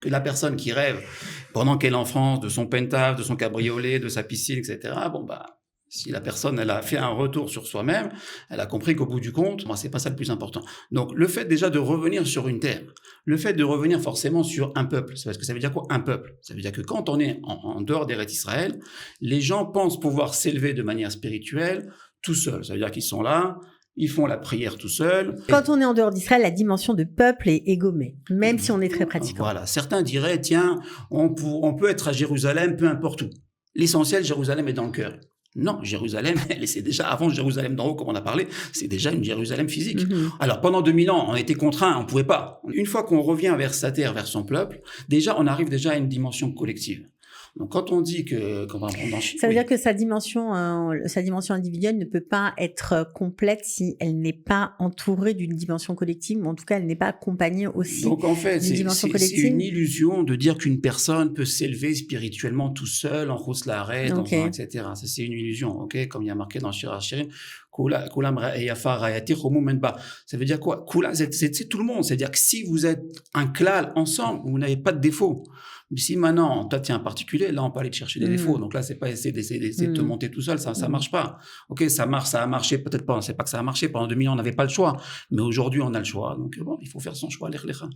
Que la personne qui rêve pendant qu'elle est en France de son penthouse, de son cabriolet, de sa piscine, etc. Bon, bah, si la personne, elle a fait un retour sur soi-même, elle a compris qu'au bout du compte, moi, c'est pas ça le plus important. Donc, le fait déjà de revenir sur une terre, le fait de revenir forcément sur un peuple, c'est parce que ça veut dire quoi, un peuple? Ça veut dire que quand on est en dehors d'Eretz Israël, les gens pensent pouvoir s'élever de manière spirituelle tout seuls. Ça veut dire qu'ils sont là, ils font la prière tout seuls. Quand on est en dehors d'Israël, la dimension de peuple est gommée, même si on est très pratiquant. Voilà. Certains diraient, tiens, on peut être à Jérusalem, peu importe où. L'essentiel, Jérusalem est dans le cœur. Non, Jérusalem, c'est déjà avant Jérusalem d'en haut, comme on a parlé, c'est déjà une Jérusalem physique. Alors, pendant 2000 ans, on était contraints, on pouvait pas. Une fois qu'on revient vers sa terre, vers son peuple, déjà, on arrive déjà à une dimension collective. Donc, quand on dit qu'on va prendre en Chine, ça veut dire que sa dimension individuelle ne peut pas être complète si elle n'est pas entourée d'une dimension collective, ou en tout cas, elle n'est pas accompagnée aussi donc, en fait, d'une dimension collective. C'est une illusion de dire qu'une personne peut s'élever spirituellement tout seul, en Khous La'aretz, etc. Ça, c'est une illusion, ok? Comme il y a marqué dans Shir HaShirim, ça veut dire quoi? C'est tout le monde. C'est-à-dire que si vous êtes un klal ensemble, vous n'avez pas de défaut. Mais si maintenant, toi, tu es un particulier, là, on peut aller te chercher des défauts. Donc là, c'est pas essayer de te monter tout seul, ça marche pas. Ok, ça a marché, peut-être pas, on sait pas que ça a marché. Pendant 2000 ans, on n'avait pas le choix. Mais aujourd'hui, on a le choix. Donc bon, il faut faire son choix, l'Echlecha.